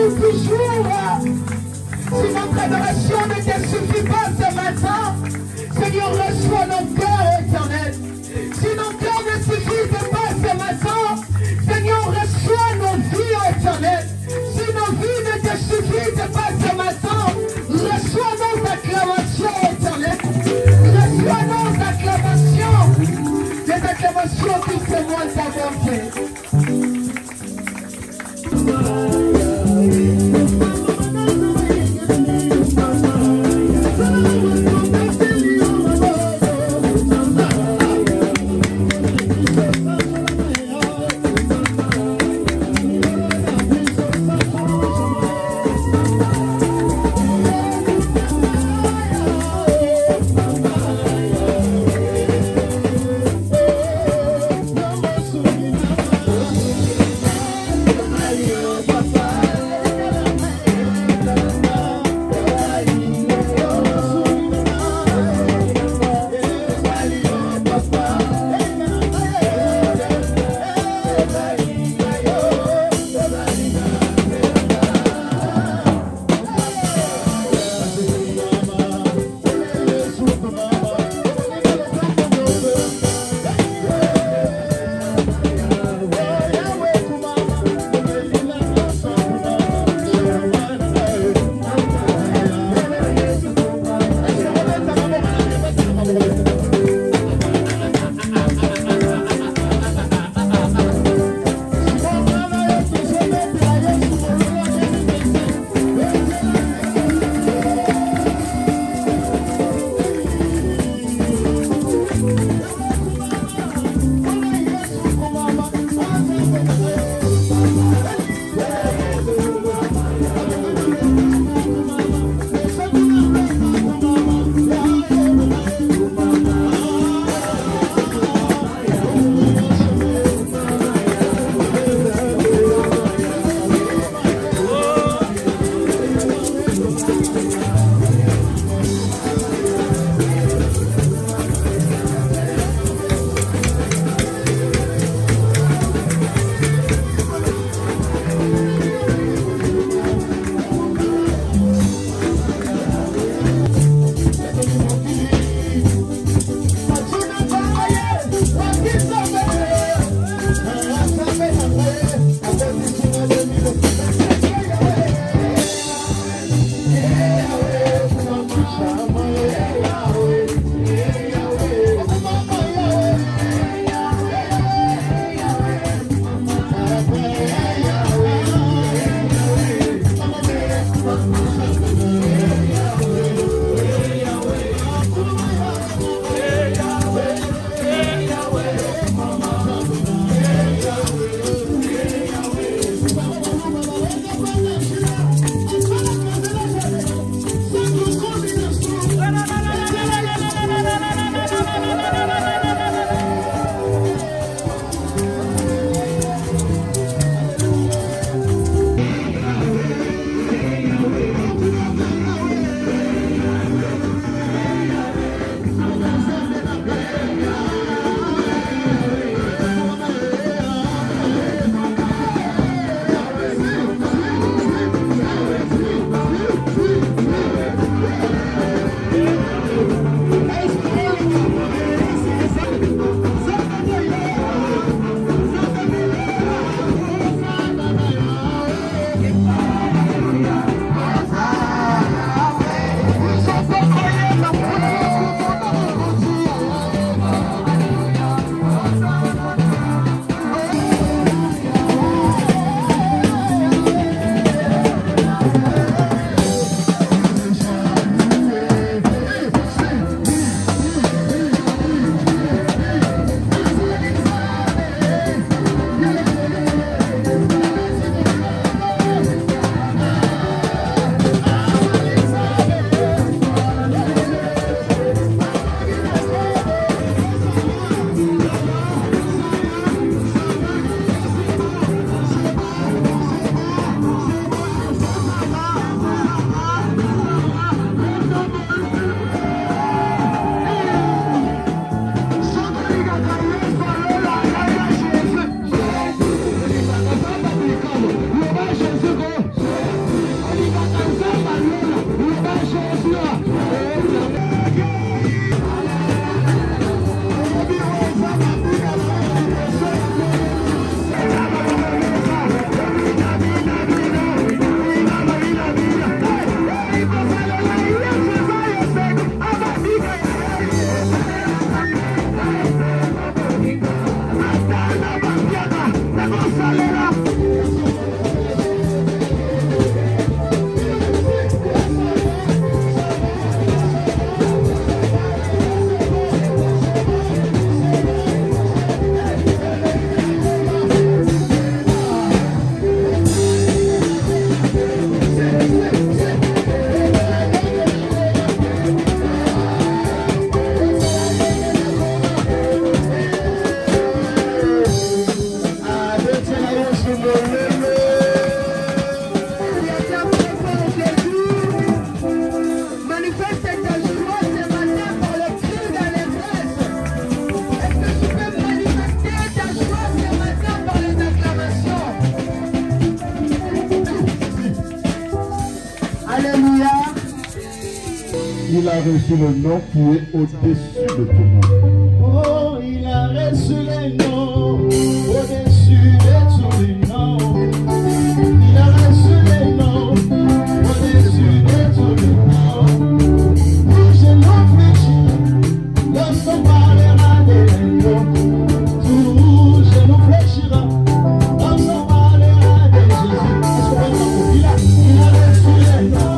nous toujours. Si notre adoration ne te suffit pas ce matin, Seigneur, reçois nos cœurs éternels. Si nos cœurs ne suffisent pas ce matin, Seigneur, reçois nos vies éternelles. Si nos vies ne te suffisent pas ce matin, reçois nos acclamations éternelles. Reçois nos acclamations. Des acclamations qui témoignent ta bonté. reçu le nom qui est au-dessus de tout nom. Oh, il a reçu le nom au-dessus de tous les noms. Il a reçu le nom au-dessus de tous les noms. Bouge l'enfléchira, lorsqu'on parlera de l'homme. Tout genou fléchira, lorsqu'on parlera de Jésus. Est-ce qu'on peut dire il a reçu le nom?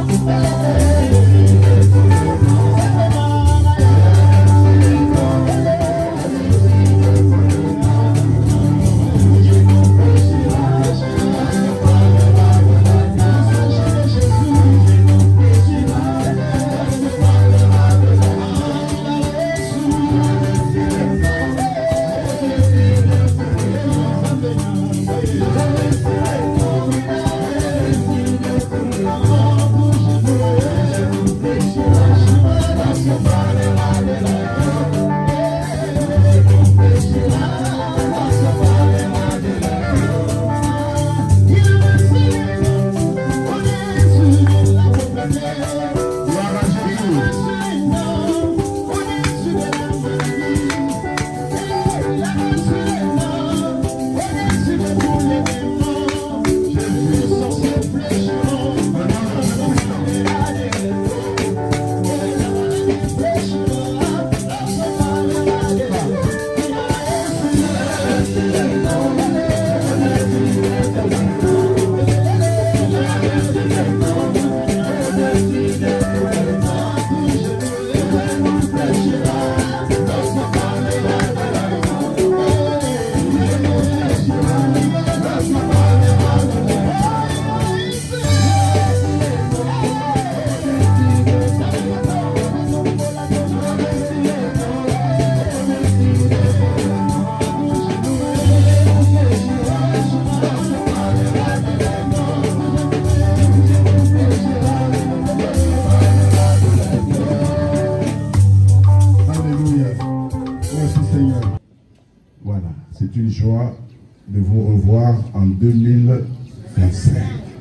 De vous revoir en 2025.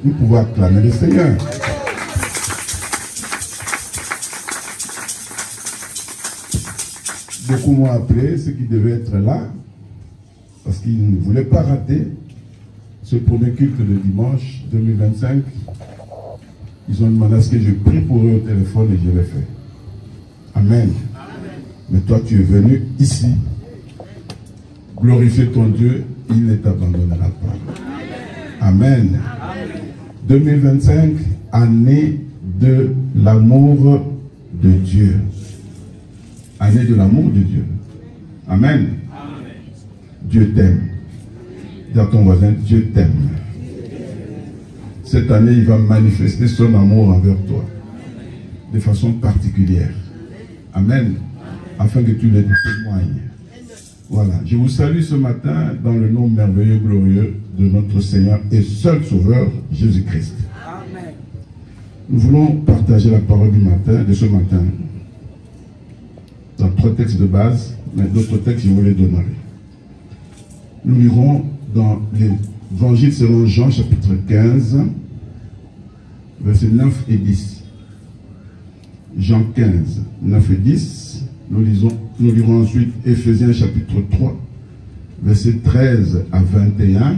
Nous pouvons acclamer le Seigneur. Beaucoup m'ont appelé, ceux qui devaient être là, parce qu'ils ne voulaient pas rater ce premier culte de dimanche 2025. Ils ont demandé à ce que je prie pour eux au téléphone et je l'ai fait. Amen. Mais toi, tu es venu ici glorifier ton Dieu. Il ne t'abandonnera pas. Amen. 2025, année de l'amour de Dieu. Année de l'amour de Dieu. Amen. Dieu t'aime. Dis à ton voisin, Dieu t'aime. Cette année, il va manifester son amour envers toi. De façon particulière. Amen. Afin que tu le témoignes. Voilà, je vous salue ce matin dans le nom merveilleux, glorieux de notre Seigneur et seul Sauveur, Jésus-Christ. Amen. Nous voulons partager la parole du matin, de ce matin, dans 3 textes de base, mais d'autres textes, je vous les donnerai. Nous lirons dans l'évangile selon Jean, chapitre 15, versets 9 et 10. Jean 15, 9 et 10. Nous lirons ensuite Éphésiens chapitre 3, versets 13 à 21.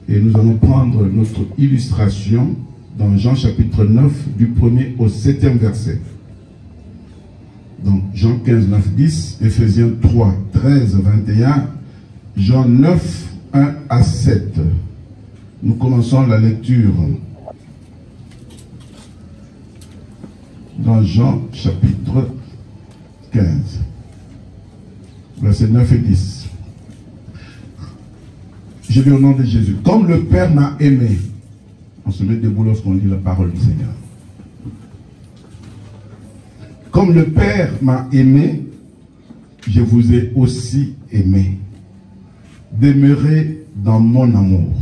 Et nous allons prendre notre illustration dans Jean chapitre 9, du 1er au 7e verset. Donc Jean 15, 9, 10, Éphésiens 3, 13, 21, Jean 9, 1 à 7. Nous commençons la lecture dans Jean chapitre 15, versets 9 et 10. Je lis au nom de Jésus. Comme le Père m'a aimé, on se met debout lorsqu'on lit la parole du Seigneur. Comme le Père m'a aimé, je vous ai aussi aimé. Demeurez dans mon amour.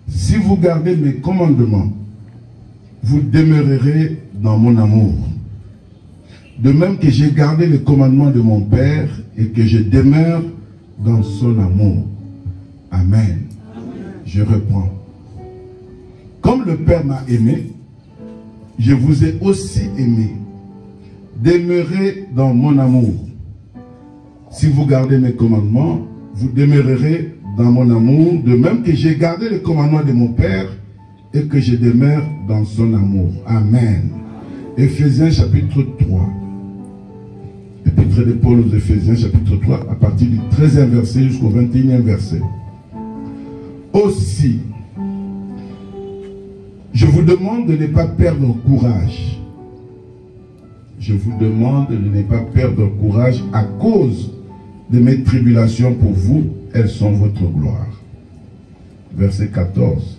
Si vous gardez mes commandements, vous demeurerez dans mon amour. De même que j'ai gardé les commandements de mon Père et que je demeure dans son amour. Amen. Amen. Je reprends. Comme le Père m'a aimé, je vous ai aussi aimé. Demeurez dans mon amour. Si vous gardez mes commandements, vous demeurerez dans mon amour, de même que j'ai gardé les commandements de mon Père et que je demeure dans son amour. Amen. Éphésiens chapitre 3. Épître de Paul aux Éphésiens chapitre 3, à partir du 13e verset jusqu'au 21e verset. Aussi, je vous demande de ne pas perdre courage. Je vous demande de ne pas perdre courage à cause de mes tribulations pour vous. Elles sont votre gloire. Verset 14.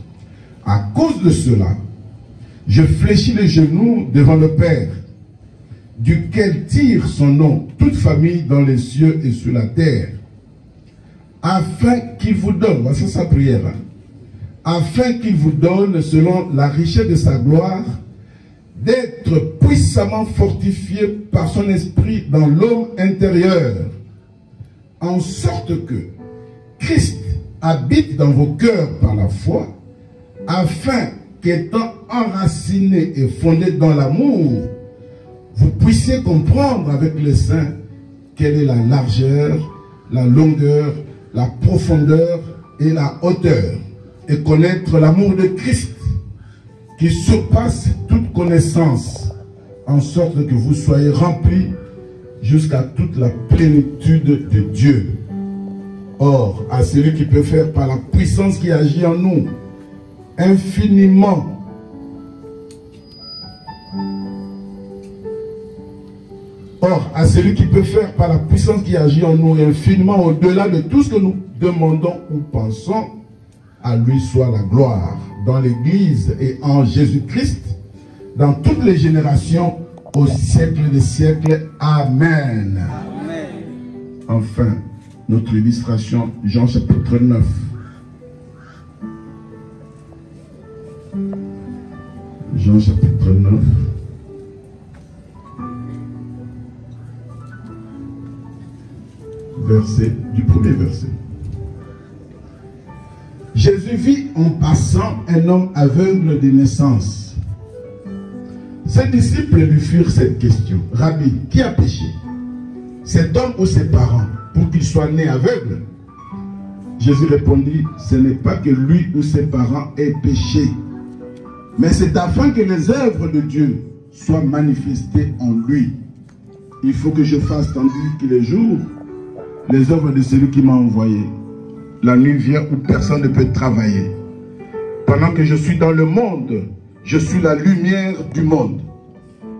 À cause de cela, je fléchis les genoux devant le Père, duquel tire son nom toute famille dans les cieux et sur la terre, afin qu'il vous donne, voici sa prière, afin qu'il vous donne, selon la richesse de sa gloire, d'être puissamment fortifié par son esprit dans l'homme intérieur, en sorte que Christ habite dans vos cœurs par la foi, afin qu'étant enraciné et fondé dans l'amour, vous puissiez comprendre avec les saints quelle est la largeur, la longueur, la profondeur et la hauteur, et connaître l'amour de Christ qui surpasse toute connaissance, en sorte que vous soyez remplis jusqu'à toute la plénitude de Dieu. Or, à celui qui peut faire par la puissance qui agit en nous, infiniment à celui qui peut faire par la puissance qui agit en nous infiniment au-delà de tout ce que nous demandons ou pensons, à lui soit la gloire dans l'Église et en Jésus-Christ, dans toutes les générations, au siècle des siècles. Amen. Amen. Enfin, notre illustration, Jean chapitre 9. Jean chapitre 9. Du premier verset. Jésus vit en passant un homme aveugle de naissance. Ses disciples lui firent cette question. Rabbi, qui a péché? Cet homme ou ses parents, pour qu'il soit né aveugle? Jésus répondit, ce n'est pas que lui ou ses parents aient péché, mais c'est afin que les œuvres de Dieu soient manifestées en lui. Il faut que je fasse tandis qu'il est jour les œuvres de celui qui m'a envoyé. La nuit vient où personne ne peut travailler. Pendant que je suis dans le monde, je suis la lumière du monde.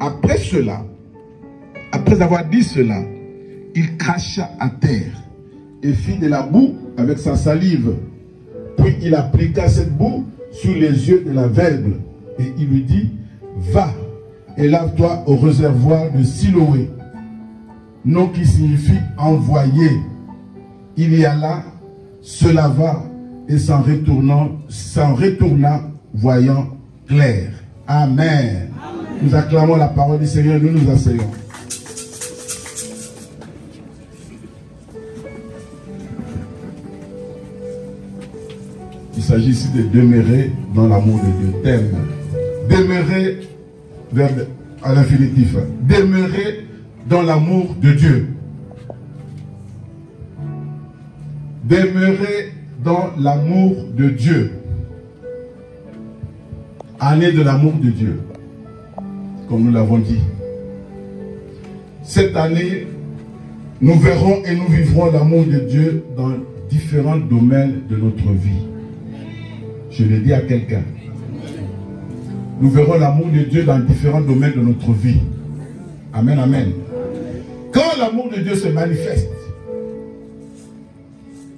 Après cela, après avoir dit cela, il cracha à terre et fit de la boue avec sa salive. Puis il appliqua cette boue sur les yeux de l'aveugle et il lui dit, va et lave-toi au réservoir de Siloé. Nom qui signifie envoyé. Il y alla, se lava et s'en retourna voyant clair. Amen. Amen. Nous acclamons la parole du Seigneur, nous nous asseyons. Il s'agit ici de demeurer dans l'amour de Dieu. Thème. Demeurer à l'infinitif. Demeurer dans l'amour de Dieu. Demeurer dans l'amour de Dieu. Année de l'amour de Dieu, comme nous l'avons dit. Cette année, nous verrons et nous vivrons l'amour de Dieu dans différents domaines de notre vie. Je le dis à quelqu'un. Nous verrons l'amour de Dieu dans différents domaines de notre vie. Amen, amen. Quand l'amour de Dieu se manifeste,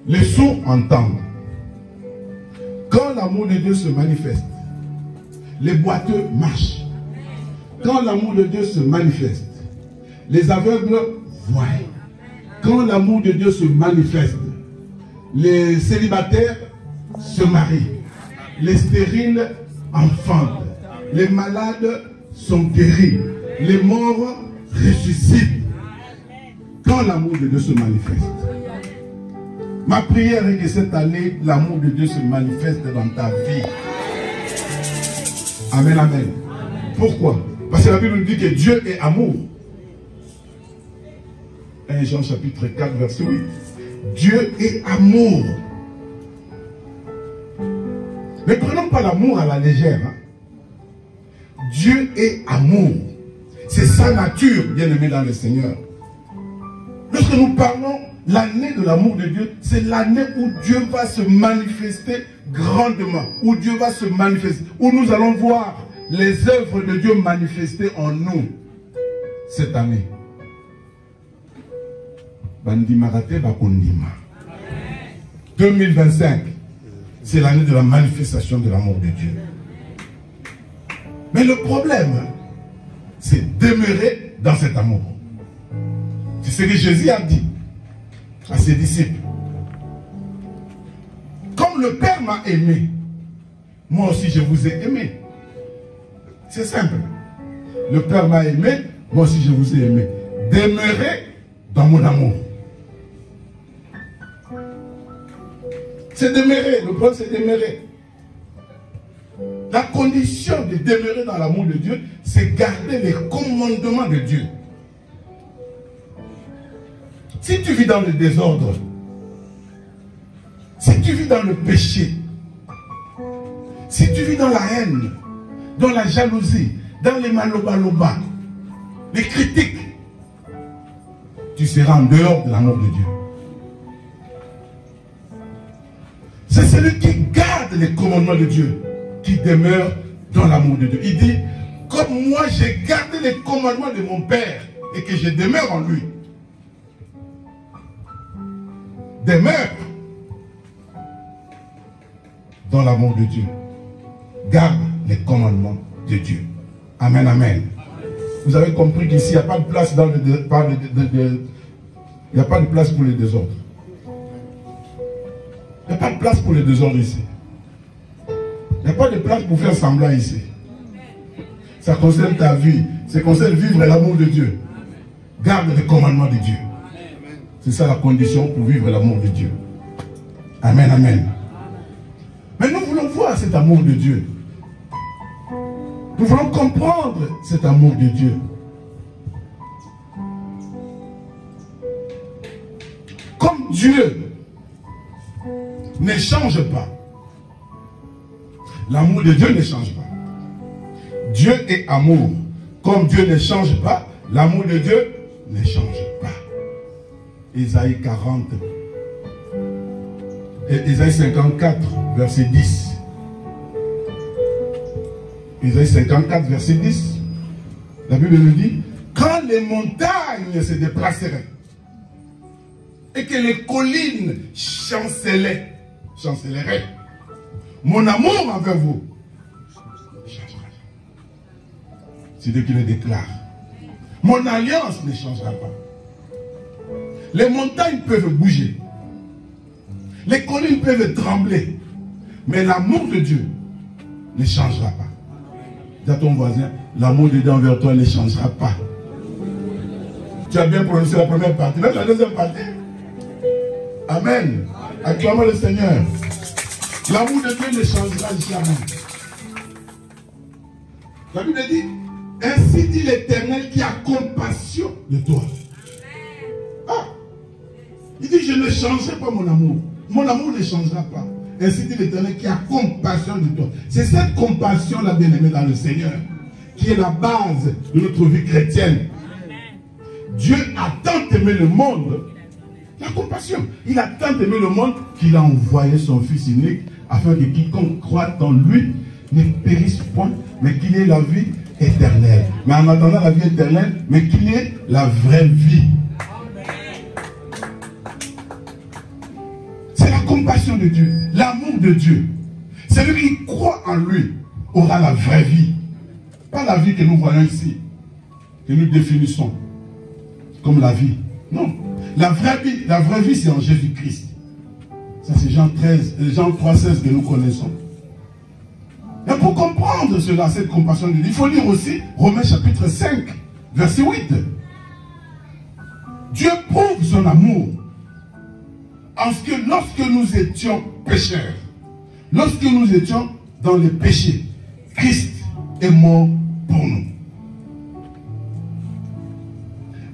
les sourds entendent. Quand l'amour de Dieu se manifeste, les boiteux marchent. Quand l'amour de Dieu se manifeste, les aveugles voient. Quand l'amour de Dieu se manifeste, les célibataires se marient. Les stériles enfantent. Les malades sont guéris. Les morts ressuscitent. Quand l'amour de Dieu se manifeste. Ma prière est que cette année, l'amour de Dieu se manifeste dans ta vie. Amen, amen. Pourquoi? Parce que la Bible nous dit que Dieu est amour. 1 Jean chapitre 4, verset 8. Dieu est amour. Ne prenons pas l'amour à la légère. Hein. Dieu est amour. C'est sa nature, bien aimé dans le Seigneur. Lorsque nous parlons l'année de l'amour de Dieu, c'est l'année où Dieu va se manifester grandement, où Dieu va se manifester, où nous allons voir les œuvres de Dieu manifestées en nous cette année. Bandima rate bakondima. 2025, c'est l'année de la manifestation de l'amour de Dieu. Mais le problème, c'est demeurer dans cet amour. C'est ce que Jésus a dit à ses disciples. Comme le Père m'a aimé, moi aussi je vous ai aimé. C'est simple. Le Père m'a aimé, moi aussi je vous ai aimé. Demeurez dans mon amour. C'est demeurer, le problème c'est demeurer. La condition de demeurer dans l'amour de Dieu, c'est garder les commandements de Dieu. Si tu vis dans le désordre, si tu vis dans le péché, si tu vis dans la haine, dans la jalousie, dans les malobaloba, les critiques, tu seras en dehors de l'amour de Dieu. C'est celui qui garde les commandements de Dieu qui demeure dans l'amour de Dieu. Il dit, comme moi j'ai gardé les commandements de mon Père et que je demeure en lui. Demeure dans l'amour de Dieu. Garde les commandements de Dieu. Amen, amen. Vous avez compris qu'ici, il n'y a pas de place dans le il n'y a pas de place pour les désordres. Il n'y a pas de place pour les désordres ici. Il n'y a pas de place pour faire semblant ici. Ça concerne ta vie. Ça concerne vivre l'amour de Dieu. Garde les commandements de Dieu. C'est ça la condition pour vivre l'amour de Dieu. Amen, amen. Mais nous voulons voir cet amour de Dieu. Nous voulons comprendre cet amour de Dieu. Comme Dieu ne change pas, l'amour de Dieu ne change pas. Dieu est amour. Comme Dieu ne change pas, l'amour de Dieu ne change pas. Ésaïe 40. Ésaïe 54, verset 10. Ésaïe 54, verset 10. La Bible nous dit, quand les montagnes se déplaceraient et que les collines chancelleraient, mon amour envers vous ne changera pas. C'est Dieu qui le déclare. Mon alliance ne changera pas. Les montagnes peuvent bouger. Les collines peuvent trembler. Mais l'amour de Dieu ne changera pas. Dis à ton voisin, l'amour de Dieu envers toi ne changera pas. Tu as bien prononcé la première partie. Même la deuxième partie. Amen. Acclamons le Seigneur. L'amour de Dieu ne changera jamais. La Bible dit, ainsi dit l'Éternel qui a compassion de toi. Ah, il dit, je ne changerai pas mon amour. Mon amour ne changera pas. Ainsi dit l'Éternel qui a compassion de toi. C'est cette compassion-là, bien-aimée dans le Seigneur, qui est la base de notre vie chrétienne. Dieu a tant aimé le monde, la compassion. Il a tant aimé le monde qu'il a envoyé son Fils unique afin que quiconque croit en lui ne périsse point, mais qu'il ait la vie éternelle. Mais en attendant la vie éternelle, mais qu'il ait la vraie vie. C'est la compassion de Dieu, l'amour de Dieu. Celui qui croit en lui aura la vraie vie. Pas la vie que nous voyons ici, que nous définissons comme la vie. Non. La vraie vie, c'est en Jésus-Christ. Ça, c'est Jean 3,16 que nous connaissons. Et pour comprendre cela, cette compassion de Dieu, il faut lire aussi Romains chapitre 5, verset 8. Dieu prouve son amour en ce que lorsque nous étions pécheurs, lorsque nous étions dans le péché, Christ est mort pour nous.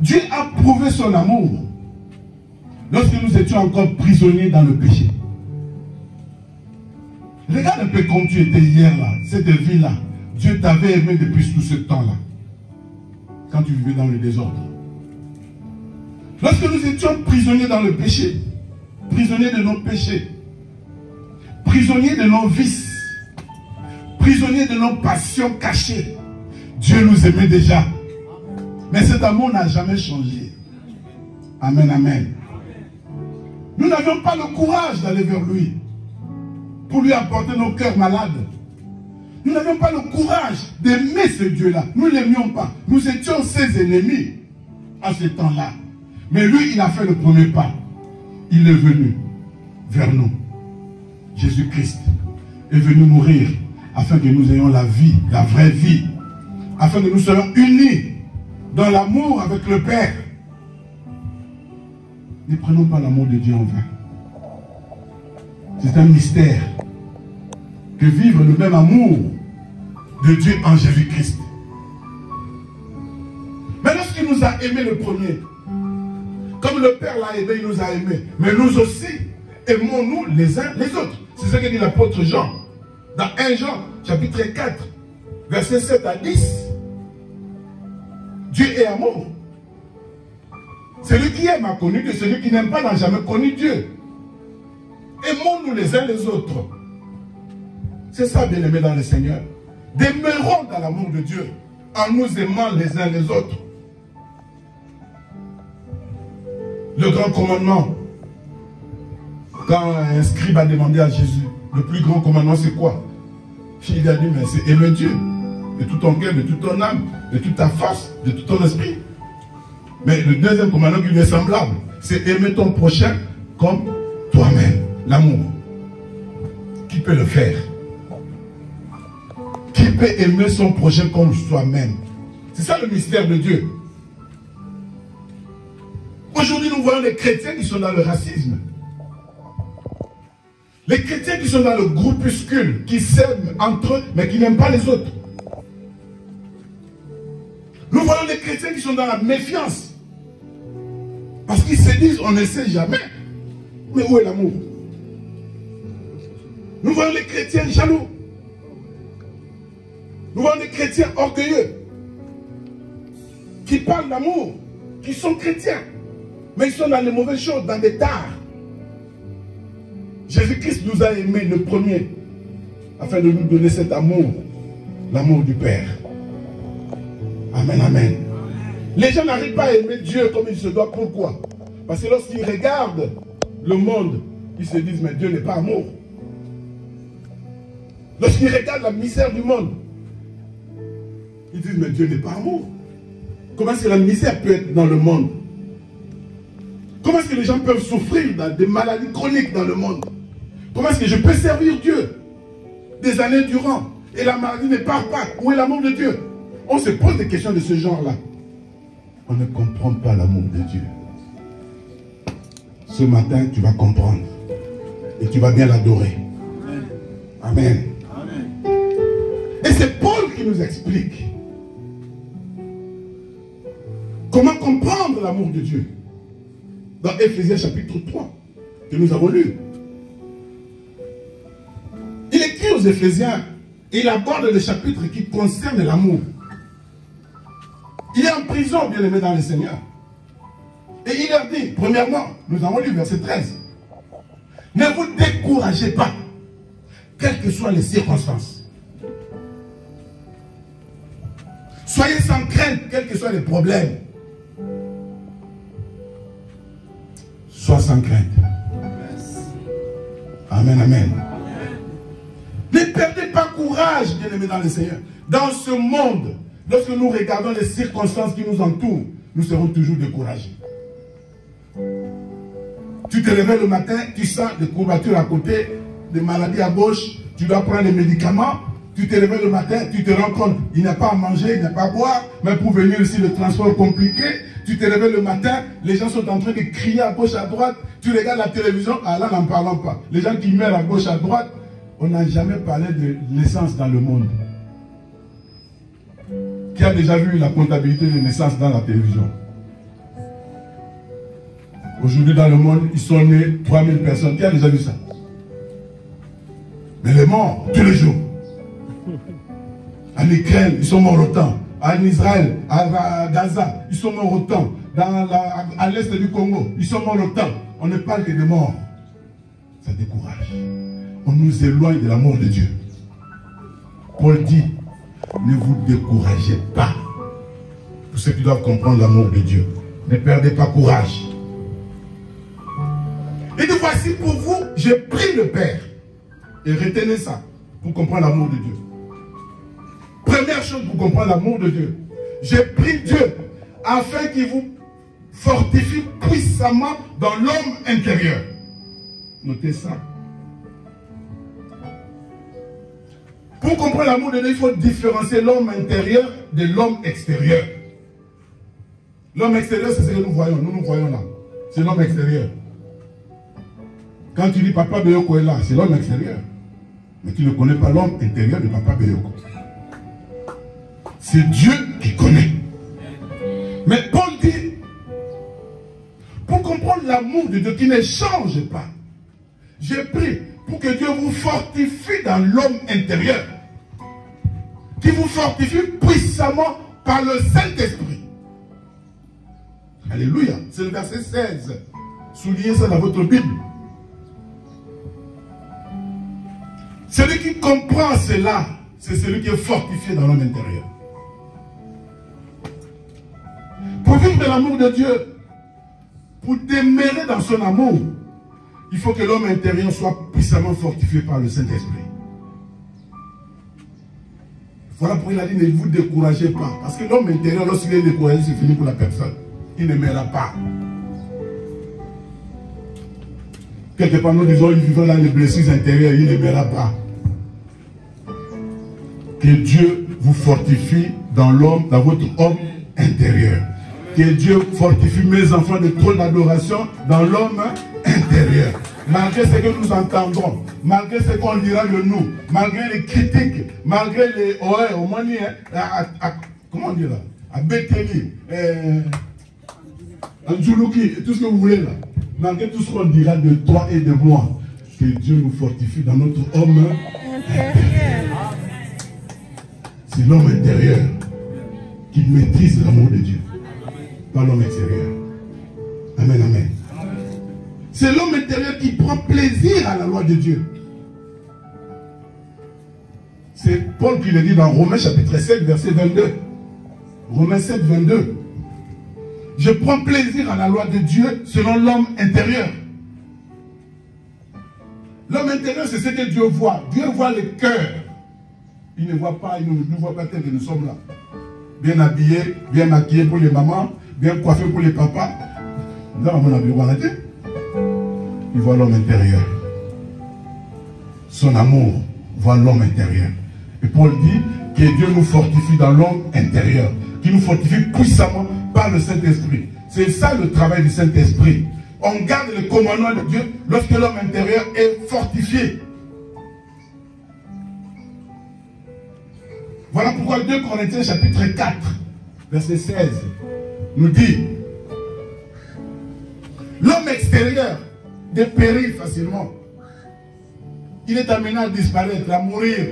Dieu a prouvé son amour lorsque nous étions encore prisonniers dans le péché. Regarde un peu comme tu étais hier là, cette vie-là. Dieu t'avait aimé depuis tout ce temps-là. Quand tu vivais dans le désordre. Lorsque nous étions prisonniers dans le péché, prisonniers de nos péchés, prisonniers de nos vices, prisonniers de nos passions cachées, Dieu nous aimait déjà. Mais cet amour n'a jamais changé. Amen, amen. Nous n'avions pas le courage d'aller vers lui pour lui apporter nos cœurs malades. Nous n'avions pas le courage d'aimer ce Dieu-là. Nous ne l'aimions pas. Nous étions ses ennemis à ce temps-là. Mais lui, il a fait le premier pas. Il est venu vers nous. Jésus-Christ est venu mourir afin que nous ayons la vie, la vraie vie. Afin que nous soyons unis dans l'amour avec le Père. Ne prenons pas l'amour de Dieu en vain. C'est un mystère que vivre le même amour de Dieu en Jésus-Christ. Mais lorsqu'il nous a aimés le premier, comme le Père l'a aimé, il nous a aimés. Mais nous aussi, aimons-nous les uns les autres. C'est ce que dit l'apôtre Jean. Dans 1 Jean, chapitre 4, versets 7 à 10. Dieu est amour. Celui qui aime a connu Dieu, celui qui n'aime pas n'a jamais connu Dieu. Aimons-nous les uns les autres. C'est ça, bien-aimé dans le Seigneur. Demeurons dans l'amour de Dieu en nous aimant les uns les autres. Le grand commandement, quand un scribe a demandé à Jésus, le plus grand commandement c'est quoi? Il a dit, mais c'est aimer Dieu de tout ton cœur, de toute ton âme, de toute ta force, de tout ton esprit. Mais le deuxième commandement qui lui est semblable, c'est aimer ton prochain comme toi-même. L'amour. Qui peut le faire? Qui peut aimer son prochain comme soi-même? C'est ça le mystère de Dieu. Aujourd'hui, nous voyons les chrétiens qui sont dans le racisme. Les chrétiens qui sont dans le groupuscule, qui s'aiment entre eux, mais qui n'aiment pas les autres. Nous voyons les chrétiens qui sont dans la méfiance. Parce qu'ils se disent, on ne sait jamais. Mais où est l'amour? Nous voyons les chrétiens jaloux. Nous voyons les chrétiens orgueilleux. Qui parlent d'amour. Qui sont chrétiens. Mais ils sont dans les mauvaises choses, dans des tares. Jésus-Christ nous a aimés le premier. Afin de nous donner cet amour. L'amour du Père. Amen, amen. Les gens n'arrivent pas à aimer Dieu comme il se doit. Pourquoi? Parce que lorsqu'ils regardent le monde, ils se disent, mais Dieu n'est pas amour. Lorsqu'ils regardent la misère du monde, ils disent, mais Dieu n'est pas amour. Comment est-ce que la misère peut être dans le monde? Comment est-ce que les gens peuvent souffrir des maladies chroniques dans le monde? Comment est-ce que je peux servir Dieu des années durant et la maladie ne part pas? Où est l'amour de Dieu? On se pose des questions de ce genre-là. On ne comprend pas l'amour de Dieu. Ce matin, tu vas comprendre. Et tu vas bien l'adorer. Amen. Amen. Et c'est Paul qui nous explique comment comprendre l'amour de Dieu. Dans Éphésiens chapitre 3, que nous avons lu. Il écrit aux Éphésiens, et il aborde le chapitre qui concerne l'amour. Il est en prison, bien aimé dans le Seigneur. Et il leur dit, premièrement, nous avons lu verset 13. Ne vous découragez pas, quelles que soient les circonstances. Soyez sans crainte, quels que soient les problèmes. Sois sans crainte. Amen, amen. Ne perdez pas courage, bien aimé dans le Seigneur. Dans ce monde, lorsque nous regardons les circonstances qui nous entourent, nous serons toujours découragés. Tu te réveilles le matin, tu sens des courbatures à côté, des maladies à gauche, tu dois prendre les médicaments. Tu te réveilles le matin, tu te rends compte, il n'y a pas à manger, il n'y a pas à boire, mais pour venir ici, le transport est compliqué. Tu te réveilles le matin, les gens sont en train de crier à gauche, à droite. Tu regardes la télévision, ah là, n'en parlons pas. Les gens qui meurent à gauche, à droite, on n'a jamais parlé de l'essence dans le monde. Qui a déjà vu la comptabilité de naissance dans la télévision? Aujourd'hui dans le monde, ils sont nés 3000 personnes. Qui a déjà vu ça? Mais les morts, tous les jours. En Ukraine, ils sont morts autant. En Israël, à Gaza, ils sont morts autant. À l'est du Congo, ils sont morts autant. On ne parle que de morts. Ça décourage. On nous éloigne de l'amour de Dieu. Paul dit, ne vous découragez pas. Pour ceux qui doivent comprendre l'amour de Dieu. Ne perdez pas courage. Et dit, voici pour vous, j'ai pris le Père. Et retenez ça, pour comprendre l'amour de Dieu. Première chose pour comprendre l'amour de Dieu. J'ai pris Dieu, afin qu'il vous fortifie puissamment dans l'homme intérieur. Notez ça. Pour comprendre l'amour de Dieu, il faut différencier l'homme intérieur de l'homme extérieur. L'homme extérieur, c'est ce que nous voyons. Nous voyons là. C'est l'homme extérieur. Quand tu dis Papa Beyoko est là, c'est l'homme extérieur. Mais tu ne connais pas l'homme intérieur de Papa Beyoko. C'est Dieu qui connaît. Mais Paul dit, pour comprendre l'amour de Dieu qui ne change pas, j'ai pris pour que Dieu vous fortifie dans l'homme intérieur. Qui vous fortifie puissamment par le Saint-Esprit. Alléluia. C'est le verset 16. Soulignez ça dans votre Bible. Celui qui comprend cela, c'est celui qui est fortifié dans l'homme intérieur. Pour vivre de l'amour de Dieu, pour demeurer dans son amour, il faut que l'homme intérieur soit puissamment fortifié par le Saint-Esprit. Voilà pourquoi il a dit, ne vous découragez pas. Parce que l'homme intérieur, lorsqu'il est découragé, c'est fini pour la personne. Il ne m'aimera pas. Quelque part, nous disons, il vivra dans les blessures intérieures, il ne m'aimera pas. Que Dieu vous fortifie dans l'homme, dans votre homme intérieur. Que Dieu fortifie mes enfants de trône d'adoration dans l'homme intérieur. Malgré ce que nous entendrons, malgré ce qu'on dira de nous, malgré les critiques, malgré les au moins, comment dire là, à Bethany, à Djoulouki, tout ce que vous voulez là, malgré tout ce qu'on dira de toi et de moi, que Dieu nous fortifie dans notre homme intérieur. C'est l'homme intérieur qui maîtrise l'amour de Dieu, pas l'homme extérieur. Amen, amen. C'est l'homme intérieur qui prend plaisir à la loi de Dieu. C'est Paul qui le dit dans Romains chapitre 7, verset 22. Romains 7, 22. Je prends plaisir à la loi de Dieu selon l'homme intérieur. L'homme intérieur, c'est ce que Dieu voit. Dieu voit le cœur. Il ne voit pas, il ne nous voit pas tel que nous sommes là. Bien habillés, bien maquillés pour les mamans, bien coiffés pour les papas. Nous avons arrêté. Il voit l'homme intérieur. Son amour voit l'homme intérieur. Et Paul dit que Dieu nous fortifie dans l'homme intérieur. Qu'il nous fortifie puissamment par le Saint-Esprit. C'est ça le travail du Saint-Esprit. On garde le commandement de Dieu lorsque l'homme intérieur est fortifié. Voilà pourquoi 2 Corinthiens chapitre 4, verset 16, nous dit, l'homme extérieur dépérit facilement. Il est amené à disparaître, à mourir.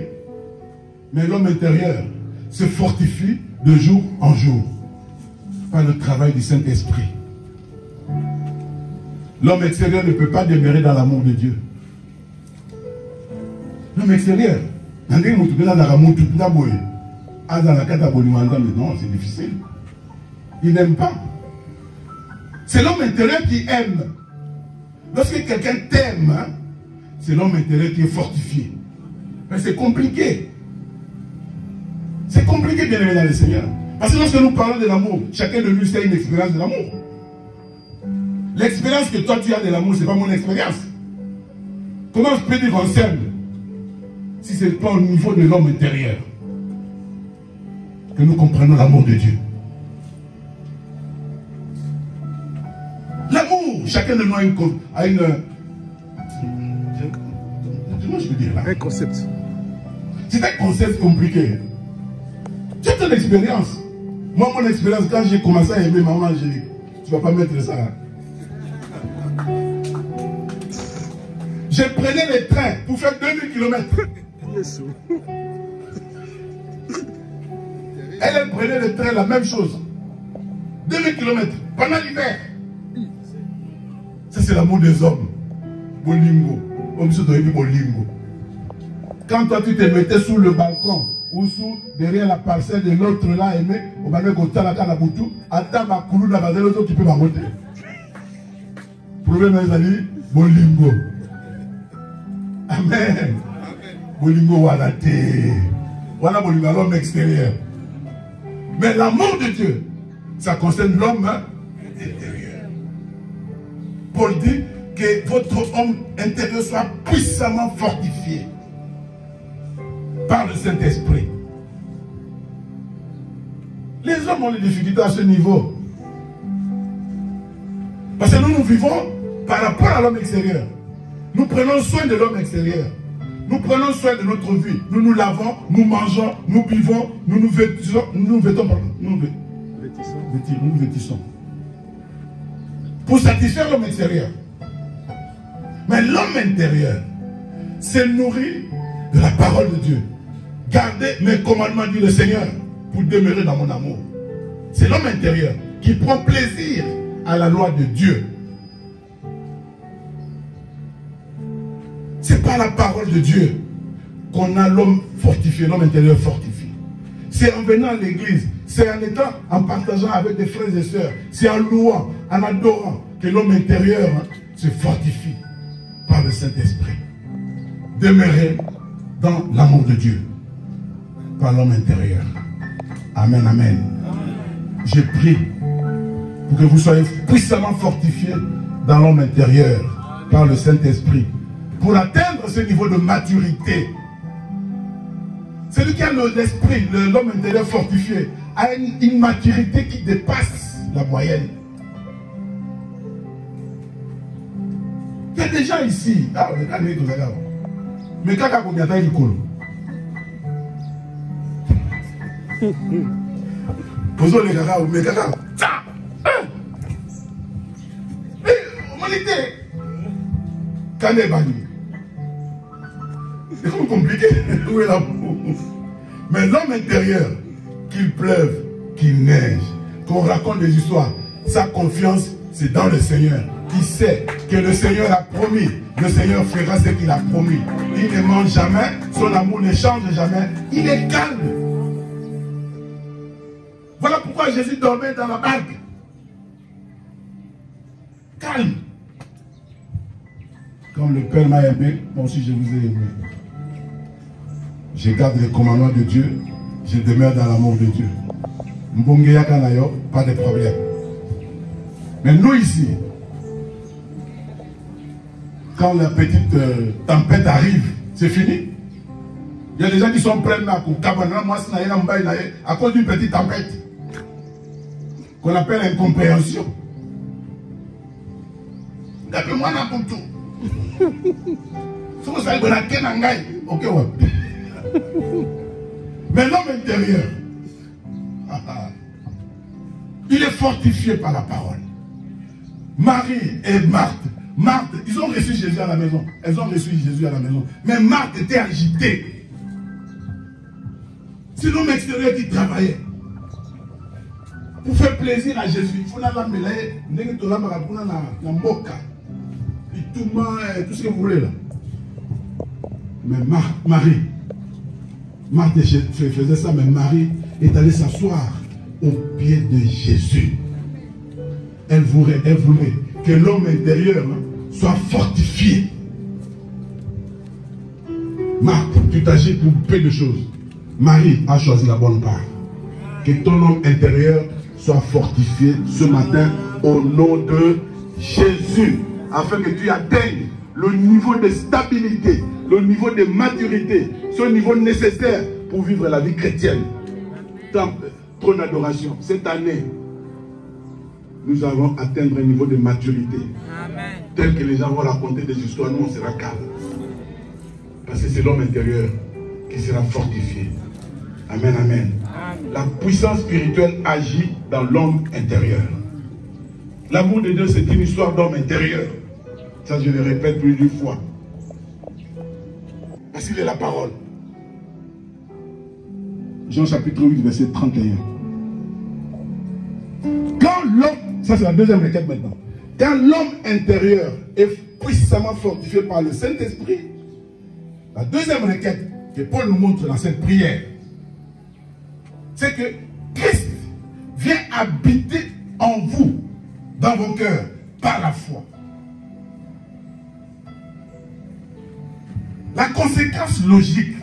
Mais l'homme intérieur se fortifie de jour en jour par le travail du Saint-Esprit. L'homme extérieur ne peut pas demeurer dans l'amour de Dieu. L'homme extérieur, non, c'est difficile. Il n'aime pas. C'est l'homme intérieur qui aime. Lorsque quelqu'un t'aime, c'est l'homme intérieur qui est fortifié. Mais c'est compliqué. C'est compliqué de aimer dans le Seigneur. Parce que lorsque nous parlons de l'amour, chacun de nous a une expérience de l'amour. L'expérience que toi tu as de l'amour, ce n'est pas mon expérience. Comment je peux dire qu'on s'aime si ce n'est pas au niveau de l'homme intérieur que nous comprenons l'amour de Dieu? L'amour, chacun de nous a une comment je peux dire là? Un concept. C'est un concept compliqué. C'est ton expérience. Moi, mon expérience, quand j'ai commencé à aimer maman Angélique, tu ne vas pas mettre ça. Je prenais les trains pour faire 2000 km. Elle prenait le train, la même chose. 2000 km pendant l'hiver. Ça, c'est l'amour des hommes. Bolingo. Bolingo. Quand toi, tu te mettais sous le balcon ou sous derrière la parcelle de l'autre là, aimé, on va mettre au talaka la boutou, attends ma coulou la bazelle, l'autre qui peut m'arrêter. Problème, les amis, Bolingo. Amen. Bolingo walate. Voilà Bolingo, l'homme extérieur. Mais l'amour de Dieu, ça concerne l'homme intérieur. Paul dit que votre homme intérieur soit puissamment fortifié par le Saint-Esprit. Les hommes ont des difficultés à ce niveau. Parce que nous vivons par rapport à l'homme extérieur. Nous prenons soin de l'homme extérieur. Nous prenons soin de notre vie. Nous nous lavons, nous mangeons, nous buvons, nous nous vêtissons. Nous nous vêtissons. Pour satisfaire l'homme extérieur. Mais l'homme intérieur se nourrit de la parole de Dieu. Gardez mes commandements, dit le Seigneur, pour demeurer dans mon amour. C'est l'homme intérieur qui prend plaisir à la loi de Dieu. C'est par la parole de Dieu qu'on a l'homme fortifié, l'homme intérieur fortifié. C'est en venant à l'église, c'est en étant, en partageant avec des frères et sœurs, c'est en louant, en adorant que l'homme intérieur se fortifie par le Saint-Esprit. Demeurer dans l'amour de Dieu par l'homme intérieur. Amen, amen. Je prie pour que vous soyez puissamment fortifiés dans l'homme intérieur par le Saint-Esprit pour atteindre ce niveau de maturité. Celui qui a l'esprit, l'homme intérieur fortifié, a une maturité qui dépasse la moyenne. Il y a des gens ici, mais quand on y a des écoles, posons les cacao, mais cacao, humanité, quand est banni. C'est comme compliqué. Où est l'amour? Mais l'homme intérieur, qu'il pleuve, qu'il neige, qu'on raconte des histoires, sa confiance, c'est dans le Seigneur. Qui sait que le Seigneur a promis, le Seigneur fera ce qu'il a promis. Il ne ment jamais, son amour ne change jamais, il est calme. Voilà pourquoi Jésus dormait dans la barque. Calme. Comme le Père m'a aimé, moi aussi je vous ai aimé. Je garde les commandements de Dieu, je demeure dans l'amour de Dieu. Pas de problème. Mais nous ici, quand la petite tempête arrive, c'est fini. Il y a des gens qui sont prêts à cause d'une petite tempête qu'on appelle incompréhension. D'après-moi, n'a pas tout. Ok, ouais. Mais l'homme intérieur, il est fortifié par la parole. Marie et Marthe, ils ont reçu Jésus à la maison. Elles ont reçu Jésus à la maison. Mais Marthe était agitée. C'est l'homme extérieur qui travaillait. Pour faire plaisir à Jésus, il faut tout ce que vous voulez là. Mais Marthe faisait ça, mais Marie est allée s'asseoir au pied de Jésus. Elle voulait que l'homme intérieur soit fortifié. Marthe, tu t'agis pour peu de choses. Marie a choisi la bonne part. Que ton homme intérieur soit fortifié ce matin au nom de Jésus, afin que tu atteignes le niveau de stabilité, le niveau de maturité, ce niveau nécessaire pour vivre la vie chrétienne. Ton adoration, cette année, nous allons atteindre un niveau de maturité. Amen. Tel que les gens vont raconter des histoires, nous on sera calme. Parce que c'est l'homme intérieur qui sera fortifié. Amen, amen. La puissance spirituelle agit dans l'homme intérieur. L'amour de Dieu, c'est une histoire d'homme intérieur. Ça, je le répète plus d'une fois. Parce qu'il est la parole. Jean chapitre 8, verset 31. Quand l'homme, ça c'est la deuxième requête maintenant. Quand l'homme intérieur est puissamment fortifié par le Saint-Esprit, la deuxième requête que Paul nous montre dans cette prière, c'est que Christ vient habiter en vous, dans vos cœurs, par la foi. La conséquence logique,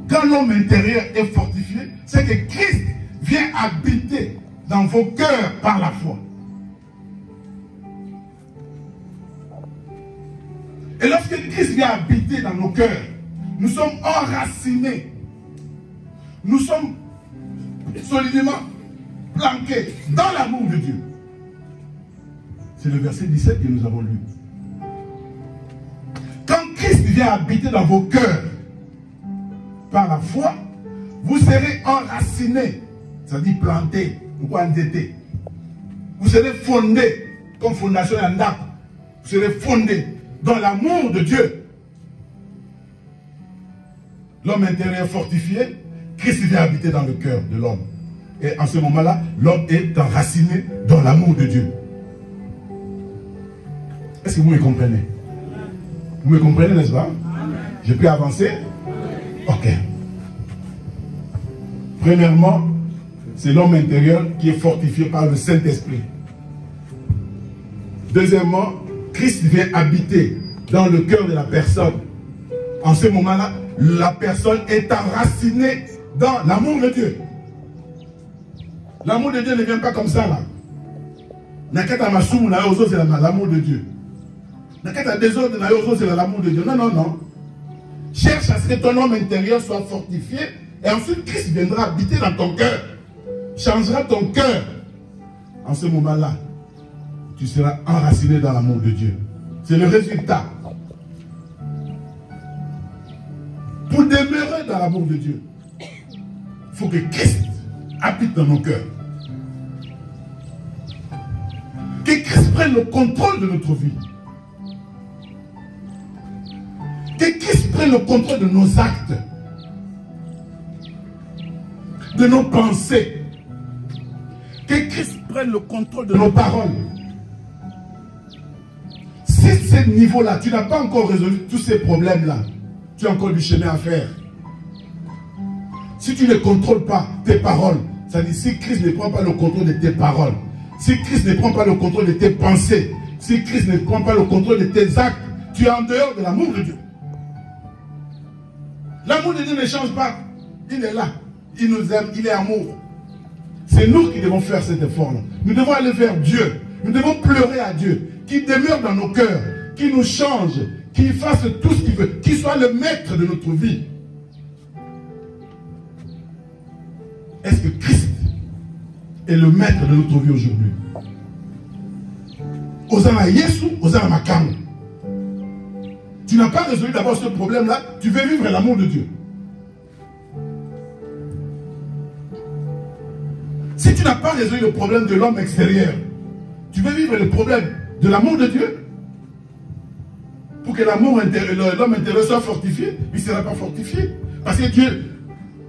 quand l'homme intérieur est fortifié, c'est que Christ vient habiter dans vos cœurs par la foi. Et lorsque Christ vient habiter dans nos cœurs, nous sommes enracinés. Nous sommes solidement planqués dans l'amour de Dieu. C'est le verset 17 que nous avons lu. Quand Christ vient habiter dans vos cœurs par la foi, vous serez enracinés, c'est-à-dire plantés, ou endettés. Vous serez fondés, comme fondation en arbre. Vous serez fondés dans l'amour de Dieu. L'homme intérieur fortifié, Christ vient habiter dans le cœur de l'homme. Et en ce moment-là, l'homme est enraciné dans l'amour de Dieu. Est-ce que vous me comprenez? Vous me comprenez, n'est-ce pas? Je peux avancer? Ok. Premièrement, c'est l'homme intérieur qui est fortifié par le Saint-Esprit. Deuxièmement, Christ vient habiter dans le cœur de la personne. En ce moment-là, la personne est enracinée dans l'amour de Dieu. L'amour de Dieu ne vient pas comme ça là. C'est l'amour de Dieu. C'est l'amour de Dieu. Non, non, non. Cherche à ce que ton homme intérieur soit fortifié et ensuite Christ viendra habiter dans ton cœur. Changera ton cœur. En ce moment-là, tu seras enraciné dans l'amour de Dieu. C'est le résultat. Pour demeurer dans l'amour de Dieu, il faut que Christ habite dans nos cœurs. Que Christ prenne le contrôle de notre vie. Que Christ prenne le contrôle de nos actes, de nos pensées. Que Christ prenne le contrôle de nos paroles. Si ce niveau-là, tu n'as pas encore résolu tous ces problèmes-là, tu as encore du chemin à faire. Si tu ne contrôles pas tes paroles, c'est-à-dire si Christ ne prend pas le contrôle de tes paroles, si Christ ne prend pas le contrôle de tes pensées, si Christ ne prend pas le contrôle de tes actes, tu es en dehors de l'amour de Dieu. L'amour de Dieu ne change pas. Il est là. Il nous aime. Il est amour. C'est nous qui devons faire cet effort-là. Nous devons aller vers Dieu. Nous devons pleurer à Dieu. Qui demeure dans nos cœurs. Qui nous change. Qui fasse tout ce qu'il veut. Qui soit le maître de notre vie. Est-ce que Christ est le maître de notre vie aujourd'hui? Osana Yesu, Osana Makamu. Tu n'as pas résolu d'abord ce problème-là, tu veux vivre l'amour de Dieu. Si tu n'as pas résolu le problème de l'homme extérieur, tu veux vivre le problème de l'amour de Dieu. Pour que l'homme intérieur soit fortifié, il ne sera pas fortifié. Parce que Dieu,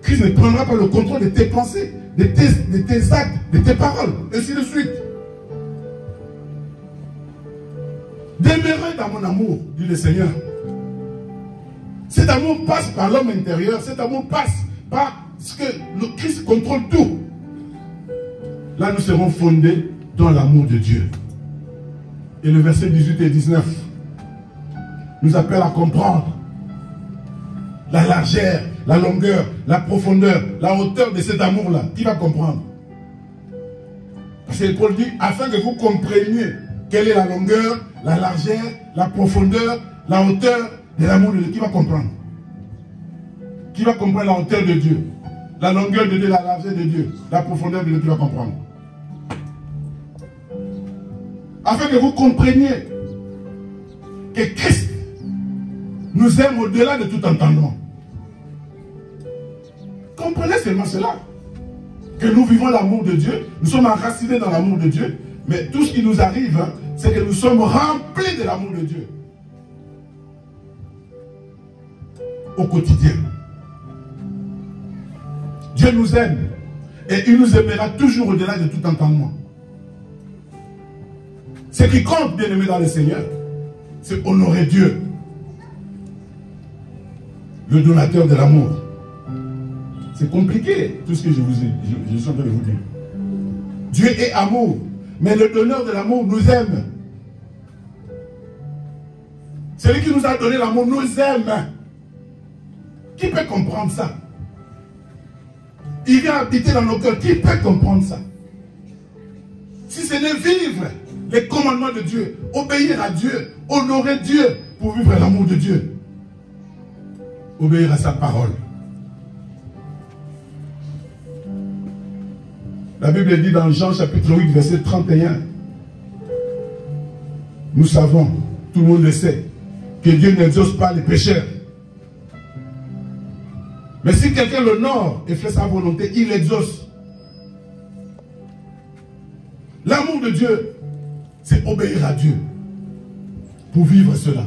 Christ ne prendra pas le contrôle de tes pensées, de tes actes, de tes paroles, ainsi de suite. Demeurez dans mon amour, dit le Seigneur. Cet amour passe par l'homme intérieur, cet amour passe par ce que le Christ contrôle tout. Là, nous serons fondés dans l'amour de Dieu. Et le verset 18 et 19 nous appelle à comprendre la largeur, la longueur, la profondeur, la hauteur de cet amour-là. Qui va comprendre? Parce que Paul dit, afin que vous compreniez quelle est la longueur, la largeur, la profondeur, la hauteur de l'amour de Dieu. Qui va comprendre? Qui va comprendre la hauteur de Dieu? La longueur de Dieu, la largeur de Dieu, la profondeur de Dieu, qui va comprendre? Afin que vous compreniez que Christ nous aime au-delà de tout entendement. Comprenez seulement cela. que nous vivons l'amour de Dieu, nous sommes enracinés dans l'amour de Dieu, mais tout ce qui nous arrive, hein, c'est que nous sommes remplis de l'amour de Dieu. Au quotidien. Dieu nous aime et il nous aimera toujours au-delà de tout entendement. Ce qui compte, bien aimé dans le Seigneur, c'est honorer Dieu, le donateur de l'amour. C'est compliqué, tout ce que je suis en train de vous dire. Dieu est amour, mais le donneur de l'amour nous aime. Celui qui nous a donné l'amour nous aime. Qui peut comprendre ça? Il vient habiter dans nos cœurs. Qui peut comprendre ça? Si ce n'est vivre les commandements de Dieu, obéir à Dieu, honorer Dieu pour vivre l'amour de Dieu, obéir à sa parole. La Bible dit dans Jean chapitre 8 verset 31, nous savons, tout le monde le sait, que Dieu n'exauce pas les pécheurs. Mais si quelqu'un l'honore et fait sa volonté, il l'exauce. L'amour de Dieu, c'est obéir à Dieu pour vivre cela.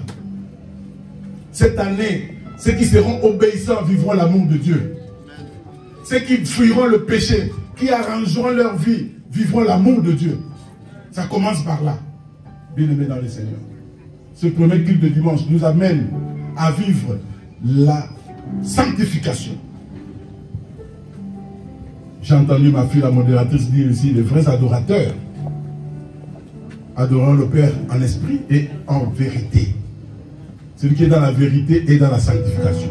Cette année, ceux qui seront obéissants vivront l'amour de Dieu. Ceux qui fuiront le péché, qui arrangeront leur vie, vivront l'amour de Dieu. Ça commence par là. Bien-aimés dans le Seigneur. Ce premier culte de dimanche nous amène à vivre la sanctification. J'ai entendu ma fille, la modératrice, dire ici, les vrais adorateurs adorant le Père en esprit et en vérité. Celui qui est dans la vérité et dans la sanctification.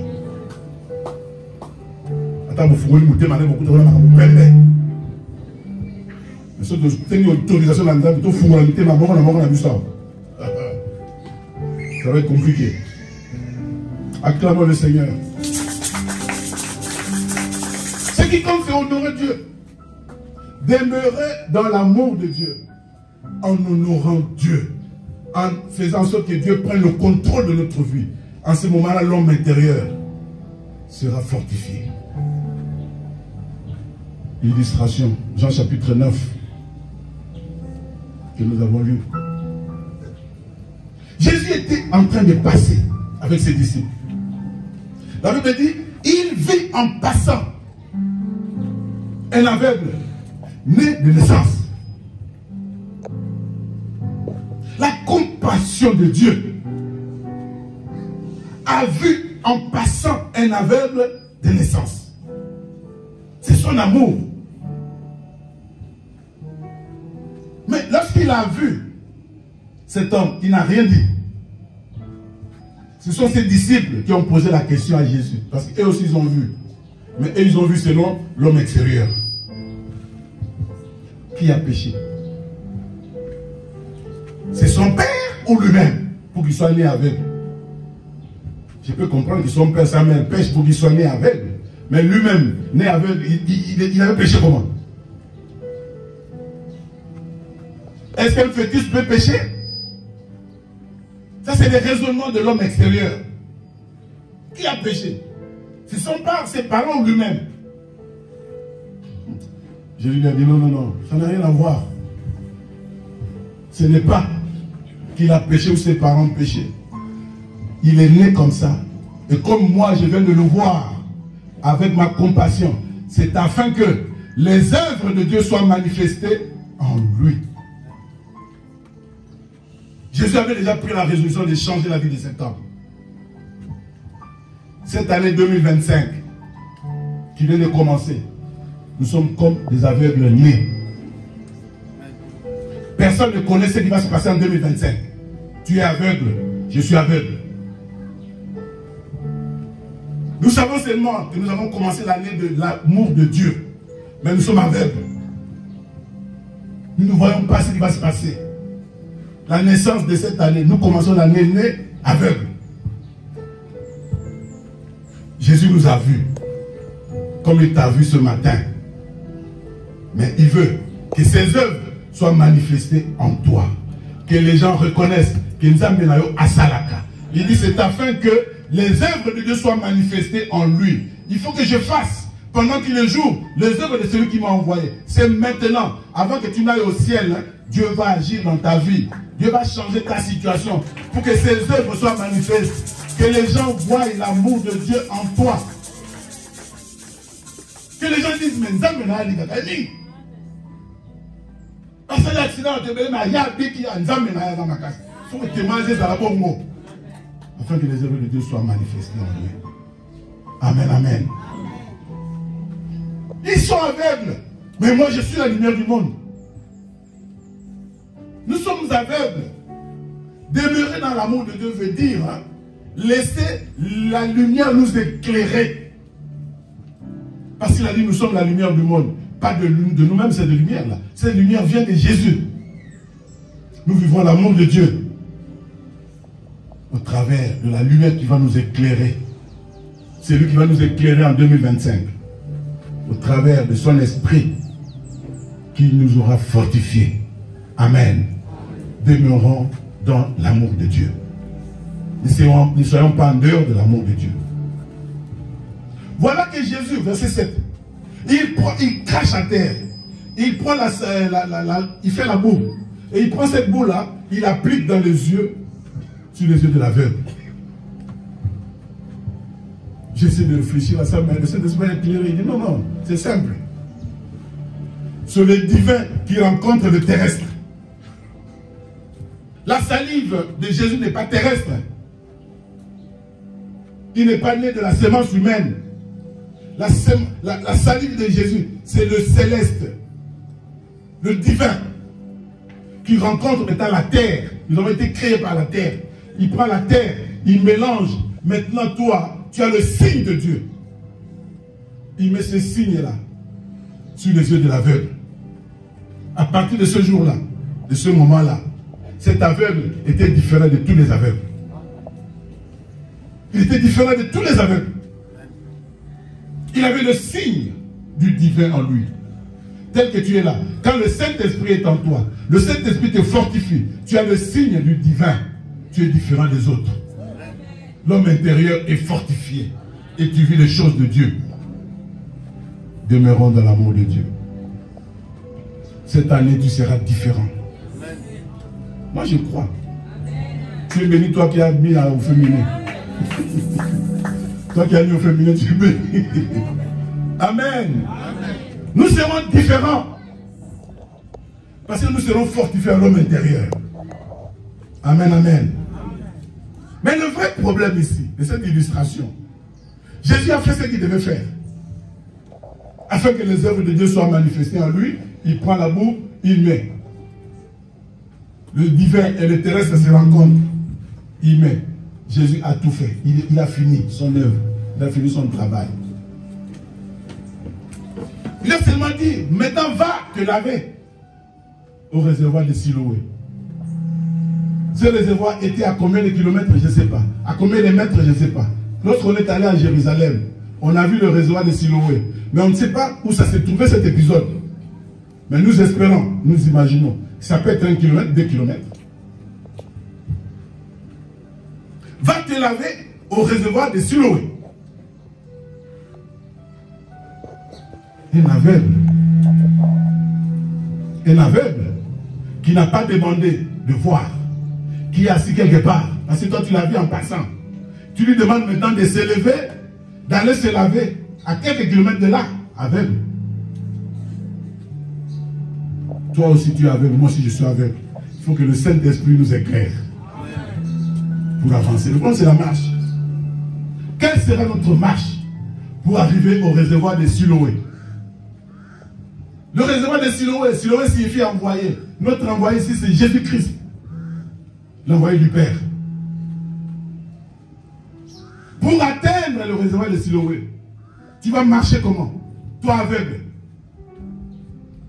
Attends, vous pouvez monter maintenant beaucoup de gens qui perdent. Mais ceux qui ont une autorisation dans le temps, il faut monter ma mort, ça va être compliqué. Acclamons le Seigneur. Ce qui compte, c'est honorer Dieu. Demeurer dans l'amour de Dieu. En honorant Dieu. En faisant en sorte que Dieu prenne le contrôle de notre vie. En ce moment-là, l'homme intérieur sera fortifié. Illustration, Jean chapitre 9, que nous avons lu. Jésus était en train de passer avec ses disciples. La Bible dit, il vit en passant un aveugle né de naissance. La compassion de Dieu a vu en passant un aveugle de naissance. C'est son amour. Mais lorsqu'il a vu cet homme, il n'a rien dit. Ce sont ses disciples qui ont posé la question à Jésus. Parce qu'eux aussi ils ont vu. Mais eux ils ont vu selon l'homme extérieur. Qui a péché? C'est son père ou lui-même pour qu'il soit né aveugle? Je peux comprendre que son père, sa mère pêche pour qu'il soit né aveugle. Mais lui-même, né aveugle, il avait péché comment? Est-ce qu'un fœtus peut pécher? Ça, c'est le raisonnement de l'homme extérieur. Qui a péché? C'est son père, ses parents ou lui-même? Jésus lui a dit non, non, non, ça n'a rien à voir. Ce n'est pas qu'il a péché ou ses parents ont péché. Il est né comme ça. Et comme moi, je viens de le voir avec ma compassion, c'est afin que les œuvres de Dieu soient manifestées en lui. Jésus avait déjà pris la résolution de changer la vie de cet homme. Cette année 2025, qui vient de commencer, nous sommes comme des aveugles nés. Personne ne connaît ce qui va se passer en 2025. Tu es aveugle, je suis aveugle. Nous savons seulement que nous avons commencé l'année de l'amour de Dieu. Mais nous sommes aveugles. Nous ne voyons pas ce qui va se passer. La naissance de cette année, nous commençons l'année née aveugle. Jésus nous a vus, comme il t'a vu ce matin. Mais il veut que ses œuvres soient manifestées en toi. Que les gens reconnaissent que nous avons à Salaka. Il dit c'est afin que les œuvres de Dieu soient manifestées en lui. Il faut que je fasse pendant qu'il est jour, les œuvres de celui qui m'a envoyé. C'est maintenant, avant que tu n'ailles au ciel, hein, Dieu va agir dans ta vie. Dieu va changer ta situation pour que ses œuvres soient manifestes. Que les gens voient l'amour de Dieu en toi. Que les gens disent, mais Nzambe na ali kakali. Parce que l'accident de Bélé, il y a des qui ont Nzambe na ali kakali. Il faut que tu manges à la bonne mot. Afin que les œuvres de Dieu soient manifestées en lui. Amen, amen. Ils sont aveugles. Mais moi, je suis la lumière du monde. Nous sommes aveugles. Demeurer dans l'amour de Dieu veut dire hein, laisser la lumière nous éclairer. Parce qu'il a dit nous sommes la lumière du monde. Pas de nous-mêmes, cette lumière-là. Cette lumière vient de Jésus. Nous vivons l'amour de Dieu au travers de la lumière qui va nous éclairer. C'est lui qui va nous éclairer en 2025. Au travers de son esprit qui nous aura fortifiés. Amen. Demeurons dans l'amour de Dieu. Ne soyons pas en dehors de l'amour de Dieu. Voilà que Jésus, verset 7, il crache à terre. Il prend il fait la boue. Et il prend cette boue-là, il applique dans les yeux, sur les yeux de l'aveugle. J'essaie de réfléchir à ça, mais le Saint-Esprit est éclairé. Il dit non, non, c'est simple. C'est le divin qui rencontre le terrestre. La salive de Jésus n'est pas terrestre. Il n'est pas né de la sémence humaine. La salive de Jésus, c'est le céleste, le divin, qui rencontre maintenant la terre. Ils ont été créés par la terre. Il prend la terre, il mélange. Maintenant, toi, tu as le signe de Dieu. Il met ce signe-là sur les yeux de l'aveugle. À partir de ce jour-là, de ce moment-là, cet aveugle était différent de tous les aveugles. Il était différent de tous les aveugles. Il avait le signe du divin en lui. Tel que tu es là. Quand le Saint-Esprit est en toi, le Saint-Esprit te fortifie. Tu as le signe du divin. Tu es différent des autres. L'homme intérieur est fortifié. Et tu vis les choses de Dieu. Demeurons dans l'amour de Dieu. Cette année, tu seras différent. Moi, je crois. Tu es béni, toi qui as mis au féminin. Toi qui as mis au féminin, tu es béni. Amen. Nous serons différents. Parce que nous serons fortifiés à l'homme intérieur. Amen, amen. Mais le vrai problème ici, de cette illustration, Jésus a fait ce qu'il devait faire. Afin que les œuvres de Dieu soient manifestées en lui, il prend la boue, il met. Le divin et le terrestre se rencontrent. Il met. Jésus a tout fait. Il a fini son œuvre. Il a fini son travail. Il a seulement dit, maintenant va te laver au réservoir de Siloé. Ce réservoir était à combien de kilomètres, je ne sais pas. À combien de mètres, je ne sais pas. Lorsqu'on est allé à Jérusalem, on a vu le réservoir de Siloé. Mais on ne sait pas où ça s'est trouvé cet épisode. Mais nous espérons, nous imaginons, que ça peut être 1 kilomètre, 2 kilomètres. Va te laver au réservoir de Siloé. Un aveugle qui n'a pas demandé de voir, qui est assis quelque part, parce que toi tu l'as vu en passant. Tu lui demandes maintenant de s'élever, d'aller se laver à quelques kilomètres de là, aveugle. Toi aussi tu es aveugle, moi aussi je suis aveugle. Il faut que le Saint-Esprit nous éclaire pour avancer. Le problème c'est la marche. Quelle sera notre marche pour arriver au réservoir de Siloé? Le réservoir de Siloé, Siloé signifie envoyé. Notre envoyé ici c'est Jésus-Christ, l'envoyé du Père. Pour atteindre le réservoir de Siloé, tu vas marcher comment? Toi aveugle.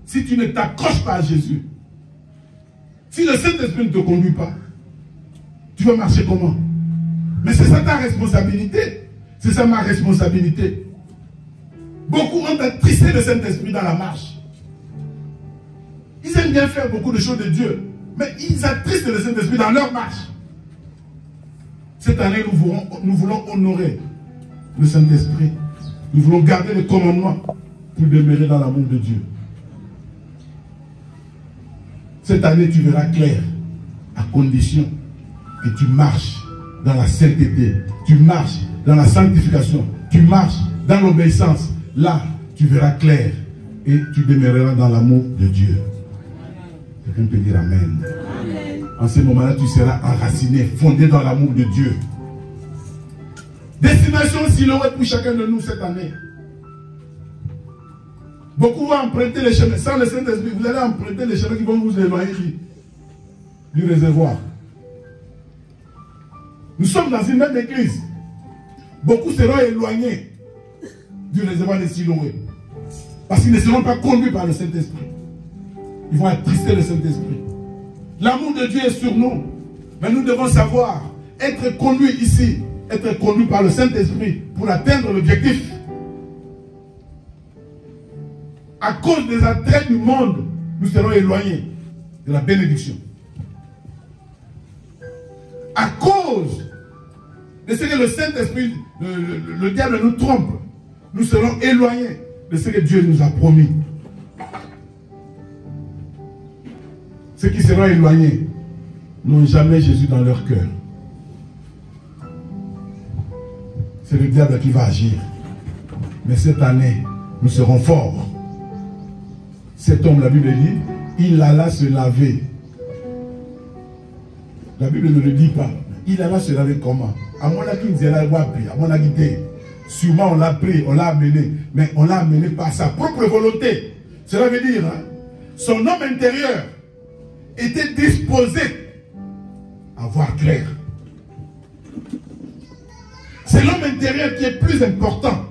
Si tu ne t'accroches pas à Jésus, si le Saint-Esprit ne te conduit pas, tu vas marcher comment? Mais c'est ça ta responsabilité. C'est ça ma responsabilité. Beaucoup ont attristé le Saint-Esprit dans la marche. Ils aiment bien faire beaucoup de choses de Dieu, mais ils attristent le Saint-Esprit dans leur marche. Cette année, nous voulons honorer le Saint-Esprit Nous voulons garder les commandements pour demeurer dans l'amour de Dieu. Cette année, tu verras clair, à condition que tu marches dans la sainteté, tu marches dans la sanctification, tu marches dans l'obéissance. Là, tu verras clair et tu demeureras dans l'amour de Dieu. Quelqu'un peut dire Amen. Amen. En ce moment-là, tu seras enraciné, fondé dans l'amour de Dieu. Destination Siloé pour chacun de nous cette année. Beaucoup vont emprunter les chemins. Sans le Saint-Esprit, vous allez emprunter les chemins qui vont vous éloigner du réservoir. Nous sommes dans une même église. Beaucoup seront éloignés du réservoir de Siloé. Parce qu'ils ne seront pas conduits par le Saint-Esprit. Ils vont attrister le Saint-Esprit. L'amour de Dieu est sur nous. Mais nous devons savoir être conduits ici, être conduits par le Saint-Esprit pour atteindre l'objectif. À cause des attraits du monde, nous serons éloignés de la bénédiction. À cause de ce que le Saint-Esprit, le diable nous trompe, nous serons éloignés de ce que Dieu nous a promis. Ceux qui seront éloignés n'ont jamais Jésus dans leur cœur. C'est le diable qui va agir. Mais cette année, nous serons forts. Cet homme, la Bible dit, il alla se laver. La Bible ne le dit pas. Il alla se laver comment? À mon avis, sûrement on l'a pris, on l'a amené. Mais on l'a amené par sa propre volonté. Cela veut dire, hein, son homme intérieur était disposé à voir clair. C'est l'homme intérieur qui est plus important.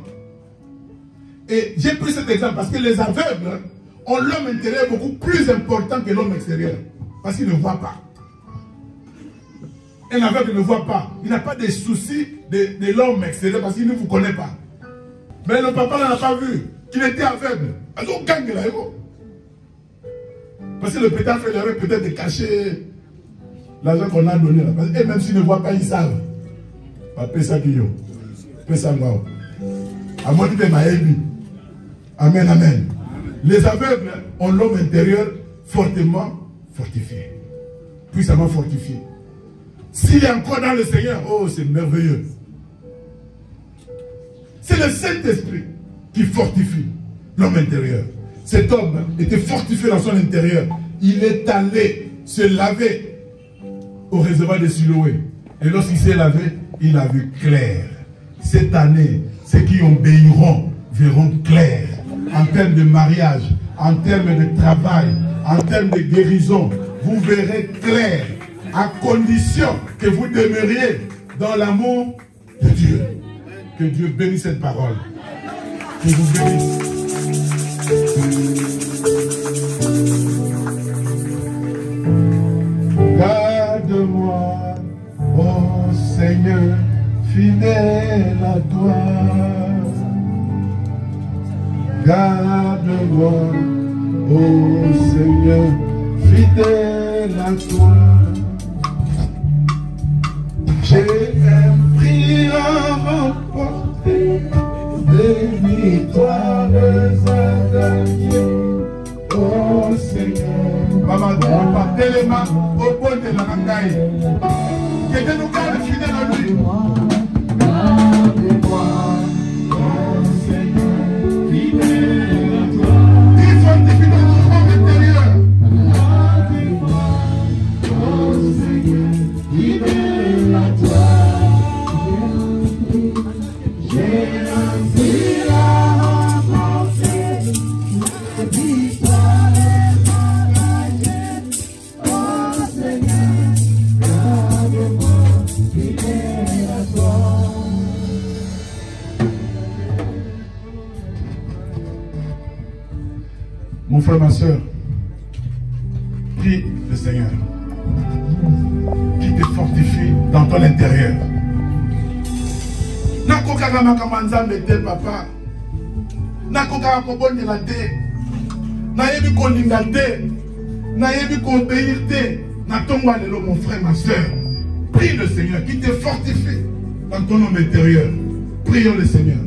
Et j'ai pris cet exemple parce que les aveugles ont l'homme intérieur beaucoup plus important que l'homme extérieur. Parce qu'il ne voit pas. Un aveugle ne voit pas. Il n'a pas de soucis de l'homme extérieur parce qu'il ne vous connaît pas. Mais le papa n'en a pas vu. Qu'il était aveugle. Alors, gagne là, parce que le pétard fait l'erreur peut-être de cacher l'argent qu'on a donné là. Et même s'ils ne voient pas, ils savent. Amen, amen. Les aveugles ont l'homme intérieur fortement fortifié. Puissamment fortifié. S'il est encore dans le Seigneur, oh, c'est merveilleux. C'est le Saint-Esprit qui fortifie l'homme intérieur. Cet homme était fortifié dans son intérieur. Il est allé se laver au réservoir de Siloé. Et lorsqu'il s'est lavé, il a vu clair. Cette année, ceux qui obéiront verront clair. En termes de mariage, en termes de travail, en termes de guérison, vous verrez clair. À condition que vous demeuriez dans l'amour de Dieu. Que Dieu bénisse cette parole. Que vous bénisse. Garde-moi, ô Seigneur, fidèle à toi. Garde-moi, ô Seigneur, fidèle à toi. J'ai un prix à remporter, des victoires à gagner. Oh Seigneur, Maman, partez les mains au point de la mangaille. Que Dieu nous garde fidèles à lui. Gardez-moi, oh Seigneur, fidèle à toi. Il fortifie notre homme intérieur. Gardez-moi, oh Seigneur, fidèle à toi. J'ai un prix à remporter, des victoires à gagner. Oh Seigneur, garde-moi, fidèle à toi. Mon frère, ma soeur, prie le Seigneur qui te fortifie dans ton intérieur. Nakoka makamanza mete papa. Nakoka kobonne la te. Nayebi kolinga te. Nayebi obéir te. Natongwa lelo mon frère, ma soeur. Prie le Seigneur qui te fortifie dans ton homme intérieur. Prions le Seigneur.